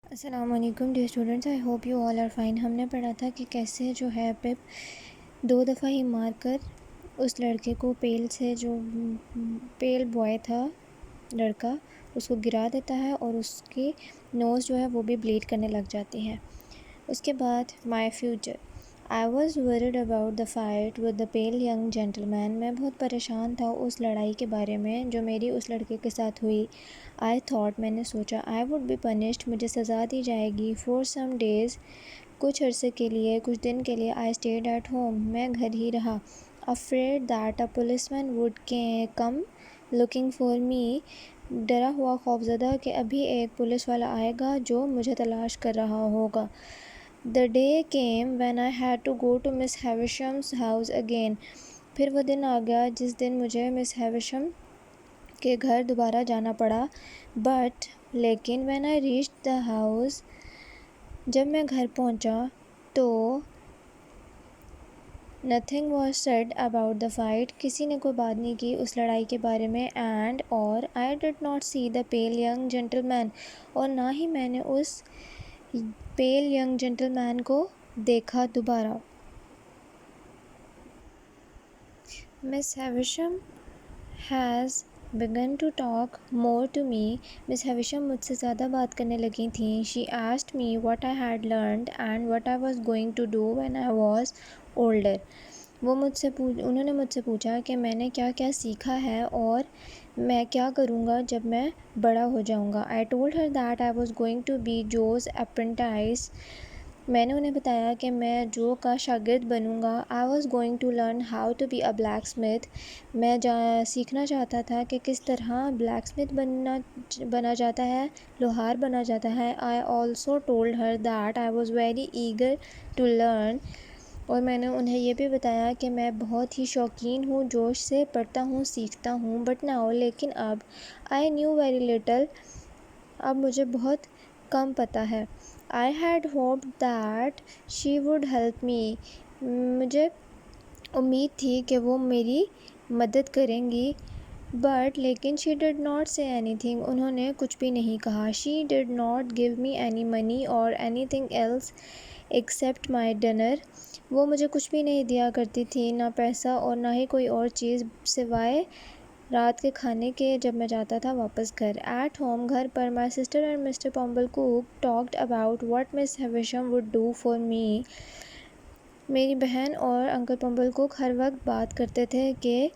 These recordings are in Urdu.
السلام علیکم dear students, I hope you all are fine. ہم نے پڑھا تھا کہ کیسے جو ہے پپ 2 دفعہ ہی مار کر اس لڑکے کو پیل بوائے تھا لڑکا، اس کو گرا دیتا ہے اور اس کی نوز جو ہے وہ بھی بلیڈ کرنے لگ جاتی ہے۔ اس کے بعد my future, I was worried about the fight with the pale young gentleman, میں بہت پریشان تھا اس لڑائی کے بارے میں جو میری اس لڑکے کے ساتھ ہوئی۔ آئی تھاٹ، میں نے سوچا، آئی وڈ بی پنشڈ، مجھے سزا دی جائے گی، فور سم ڈیز، کچھ عرصے کے لیے، کچھ دن کے لیے۔ آئی اسٹیڈ ایٹ ہوم، میں گھر ہی رہا، afraid that a policeman would come looking for me, ڈرا ہوا خوفزدہ کہ ابھی ایک پولیس والا آئے گا جو مجھے تلاش کر رہا ہوگا۔ The day came when I had to go to Miss Havisham's house again، پھر وہ دن آ گیا جس دن مجھے مس ہیوشم کے گھر دوبارہ جانا پڑا۔ بٹ لیکن when I reached the house، جب میں گھر پہنچا تو nothing was said about the fight، کسی نے کوئی بات نہیں کی اس لڑائی کے بارے میں، and اور I did not see the pale young gentleman، اور نہ ہی میں نے اس پیل ینگ جینٹل مین کو دیکھا دوبارہ۔ Miss Havisham has begun to talk more to me، Miss Havisham مجھ سے زیادہ بات کرنے لگی تھیں۔ She asked me what I had learned and what I was going to do when I was older، انہوں نے مجھ سے پوچھا کہ میں نے کیا کیا سیکھا ہے اور میں کیا کروں گا جب میں بڑا ہو جاؤں گا۔ I told her that I was going to be Joe's apprentice، میں نے انہیں بتایا کہ میں جو کا شاگرد بنوں گا۔ I was going to learn how to be a blacksmith، میں سیکھنا چاہتا تھا کہ کس طرح بلیک اسمتھ بنا جاتا ہے، لوہار بنا جاتا ہے۔ I also told her that I was very eager to learn، اور میں نے انہیں یہ بھی بتایا کہ میں بہت ہی شوقین ہوں، جوش سے پڑھتا ہوں، سیکھتا ہوں۔ But now، لیکن اب I knew very little، اب مجھے بہت کم پتہ ہے۔ I had hoped that she would help me، مجھے امید تھی کہ وہ میری مدد کریں گی۔ But لیکن she did not say anything، انہوں نے کچھ بھی نہیں کہا۔ She did not give me any money or anything else except my dinner، وہ مجھے کچھ بھی نہیں دیا کرتی تھی، نہ پیسہ اور نہ ہی کوئی اور چیز سوائے رات کے کھانے کے جب میں جاتا تھا واپس گھر۔ At home، گھر پر، my sister and Mr. Pomble Cook talked about what Miss Havisham would do for me، میری بہن اور انکل پمبل کوک ہر وقت بات کرتے تھے کہ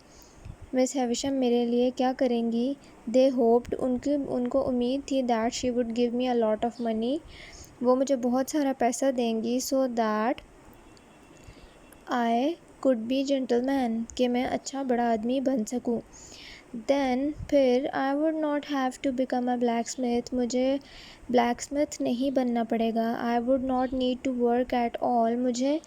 مس ہیوشم میرے لیے کیا کریں گی۔ They hoped، ان کو امید تھی that she would give me a lot of money، وہ مجھے بہت سارا پیسہ دیں گی، so that I could be gentleman، کہ میں اچھا بڑا آدمی بن سکوں۔ Then پھر I would not have to become a blacksmith، مجھے بلیک اسمتھ نہیں بننا پڑے گا۔ I would not need to work at all، مجھے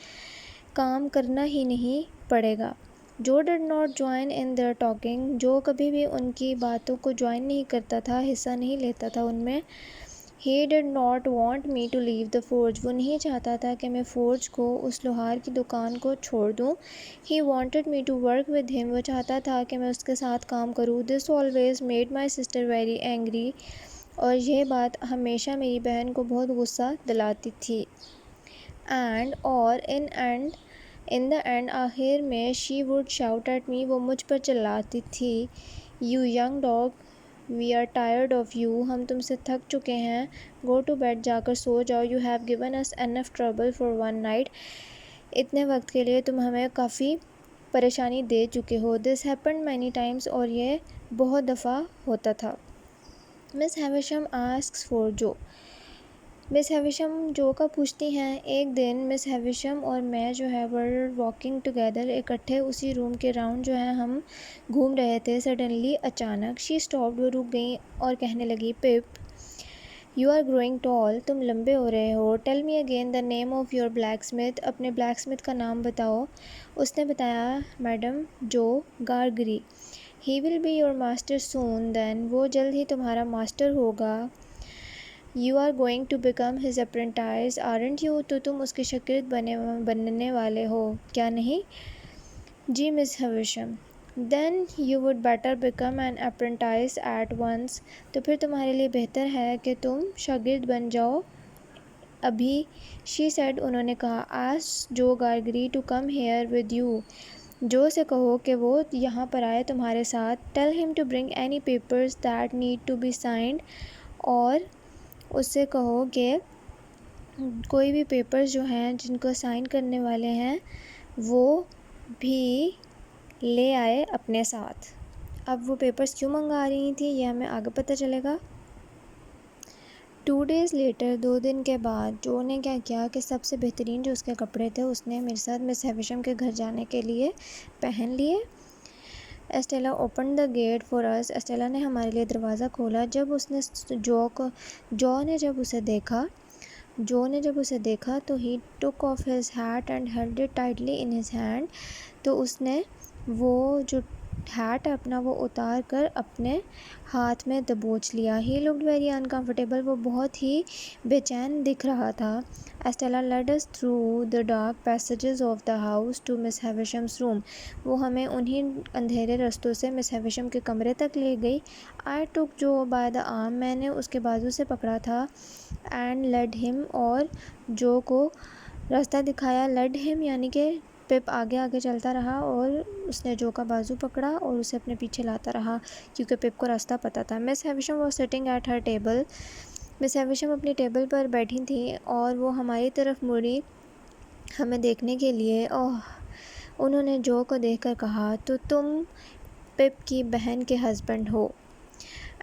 کام کرنا ہی نہیں پڑے گا۔ Joe did not join in their talking، جو کبھی بھی ان کی باتوں کو جوائن نہیں کرتا تھا، حصہ نہیں لیتا تھا ان میں۔ He did not want me to leave the forge، وہ نہیں چاہتا تھا کہ میں فورج کو، اس لوہار کی دکان کو چھوڑ دوں۔ He wanted me to work with him، وہ چاہتا تھا کہ میں اس کے ساتھ کام کروں۔ This always made my sister very angry، اور یہ بات ہمیشہ میری بہن کو بہت غصہ دلاتی تھی۔ And اور in the end، آخر میں she would shout at me، وہ مجھ پر چلاتی تھی۔ You young dog، we are tired of you، ہم تم سے تھک چکے ہیں۔ Go to bed، جا کر سو جاؤ۔ You have given us enough trouble for one night، اتنے وقت کے لیے تم ہمیں کافی پریشانی دے چکے ہو۔ This happened many times، اور یہ بہت دفعہ ہوتا تھا۔ Miss Havisham asks for Joe، مس ہیوشم جو کا پوچھتی ہیں۔ ایک دن مس ہیوشم اور میں جو ہے were walking together، اکٹھے اسی روم کے راؤنڈ جو ہے ہم گھوم رہے تھے۔ Suddenly، اچانک، she stopped، وہ رک گئیں اور کہنے لگی، پپ you are growing tall، تم لمبے ہو رہے ہو۔ Tell me again the name of your blacksmith، اپنے بلیک اسمتھ کا نام بتاؤ۔ اس نے بتایا، میڈم جو گارگری۔ He will be your master soon then، وہ جلد ہی تمہارا ماسٹر ہوگا۔ You are going to become his apprentice aren't you، تو تم اس کے شاگرد بننے والے ہو، کیا نہیں؟ جی مس ہیوشم۔ then you would better become an apprentice at once. تو پھر تمہارے لیے بہتر ہے کہ تم شاگرد بن جاؤ ابھی. she said انہوں نے کہا. ask Joe Gargery to come here with you. جو سے کہو کہ وہ یہاں پر آئے تمہارے ساتھ. tell him to bring any papers that need to be signed. اور اس سے کہو کہ کوئی بھی پیپرز جو ہیں جن کو سائن کرنے والے ہیں وہ بھی لے آئے اپنے ساتھ. اب وہ پیپرز کیوں منگا رہی تھیں یہ ہمیں آگے پتہ چلے گا. 2 days later 2 دن کے بعد جو نے کیا کیا کہ سب سے بہترین جو اس کے کپڑے تھے اس نے میرے ساتھ مس ہیویشم کے گھر جانے کے لیے پہن لیے. Stella open the gate for us. Stella نے ہمارے لیے دروازہ کھولا. جب اس نے جو نے جب اسے دیکھا تو he took off his hat and held it tightly in his hand. تو اس نے وہ جو ہیٹ اپنا وہ اتار کر اپنے ہاتھ میں دبوچ لیا. He looked very uncomfortable. وہ بہت ہی بے چین دکھ رہا تھا. Estella led us through the dark passages of the house to Miss Havisham's روم. وہ ہمیں انہی اندھیرے رستوں سے مس ہیویشم کے کمرے تک لے گئی. آئی ٹک جو بائی دا آرم. میں نے اس کے بازو سے پکڑا تھا. اینڈ لیڈ ہم. اور جو کو راستہ دکھایا. لیڈ ہم یعنی کہ پپ آگے آگے چلتا رہا اور اس نے جو کا بازو پکڑا اور اسے اپنے پیچھے لاتا رہا کیونکہ پپ کو راستہ پتہ تھا. Miss Havisham was sitting at her table. Miss Havisham اپنی ٹیبل پر بیٹھی تھیں اور وہ ہماری طرف مڑی ہمیں دیکھنے کے لیے. انہوں نے جو کو دیکھ کر کہا تو تم پپ کی بہن کے ہسبینڈ ہو.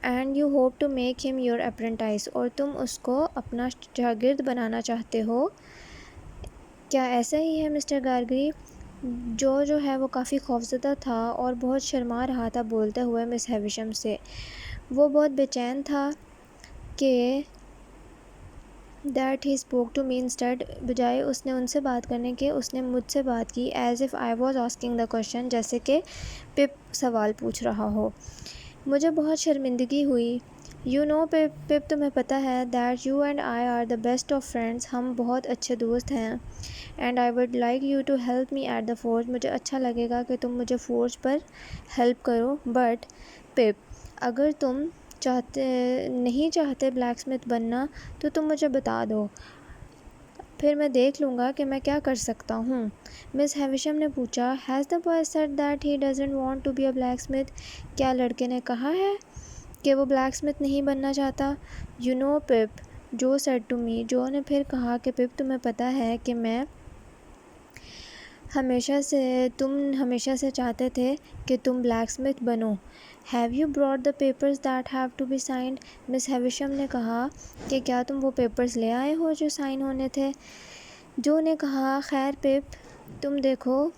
And you hope to make him your apprentice. اور تم اس کو اپنا شاگرد بنانا چاہتے ہو. کیا ایسا ہی ہے مسٹر گارگری؟ جو ہے وہ کافی خوفزدہ تھا اور بہت شرما رہا تھا بولتے ہوئے مس ہیویشم سے. وہ بہت بے چین تھا کہ that he spoke to me instead. بجائے اس نے ان سے بات کرنے کے اس نے مجھ سے بات کی. As if I was asking the question. جیسے کہ پپ سوال پوچھ رہا ہو. مجھے بہت شرمندگی ہوئی. یو نو پپ تمہیں پتہ ہے that you and I are the best of friends. ہم بہت اچھے دوست ہیں. And I would like you to help me at the forge. مجھے اچھا لگے گا کہ تم مجھے فورج پر ہیلپ کرو. بٹ پپ اگر تم نہیں چاہتے بلیک اسمتھ بننا تو تم مجھے بتا دو. پھر میں دیکھ لوں گا کہ میں کیا کر سکتا ہوں. مس ہیویشم نے پوچھا. Has the boy said that he doesn't want to be a blacksmith. کیا لڑکے نے کہا ہے کہ وہ بلیک اسمتھ نہیں بننا چاہتا؟ یو نو پپ جو سیڈ ٹو می. جو نے پھر کہا کہ پپ تمہیں پتہ ہے کہ تم ہمیشہ سے چاہتے تھے کہ تم بلیک اسمتھ بنو. Have you brought the papers that have to be signed. Miss Havisham نے کہا کہ کیا تم وہ پیپرز لے آئے ہو جو سائن ہونے تھے؟ جو نے کہا. خیر پپ تم دیکھو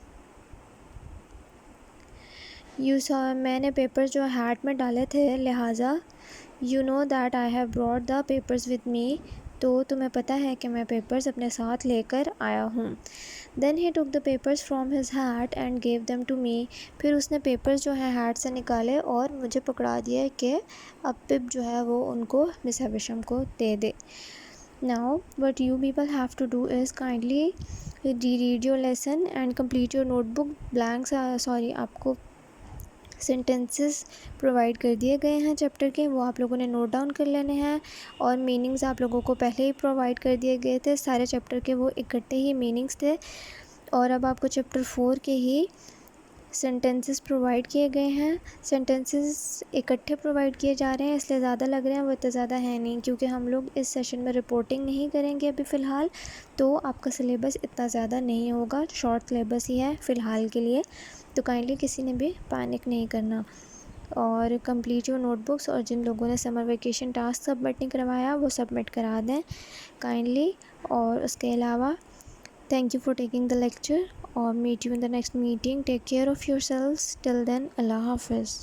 میں نے پیپرز جو ہیٹ میں ڈالے تھے لہٰذا you know that I have brought the papers with me. تو تمہیں پتہ ہے کہ میں پیپرز اپنے ساتھ لے کر آیا ہوں. Then he took the papers from his hat and gave them to me. پھر اس نے پیپرز جو ہے ہیٹ سے نکالے اور مجھے پکڑا دیا کہ اب پپ جو ہے وہ ان کو مس ہیویشم کو دے دے. Now what you people have to do is kindly reread your lesson and complete your notebook. Blanks آپ کو سینٹینسز پرووائڈ کر دیے گئے ہیں چیپٹر کے. وہ آپ لوگوں نے نوٹ ڈاؤن کر لینے ہیں. اور میننگز آپ لوگوں کو پہلے ہی پرووائڈ کر دیے گئے تھے. سارے چیپٹر کے وہ اکٹھے ہی میننگز تھے. اور اب آپ کو چیپٹر 4 کے ہی سینٹینسز پرووائڈ کیے گئے ہیں. سینٹینسز اکٹھے پرووائڈ کیے جا رہے ہیں اس لیے زیادہ لگ رہے ہیں. وہ اتنا زیادہ ہے نہیں کیونکہ ہم لوگ اس سیشن میں رپورٹنگ نہیں کریں گے ابھی فی الحال. تو آپ کا سلیبس اتنا زیادہ نہیں ہوگا. شارٹ سلیبس ہی ہے فی الحال کے لیے. تو کائنڈلی کسی نے بھی پینک نہیں کرنا. اور کمپلیٹ یور نوٹ بکس. اور جن لوگوں نے سمر ویکیشن ٹاسک سبمٹ نہیں کروایا وہ سبمٹ کرا دیں کائنڈلی. اور اس کے علاوہ thank you for taking the lecture اور meet you in the next meeting. Take care of yourselves. Till then Allah حافظ.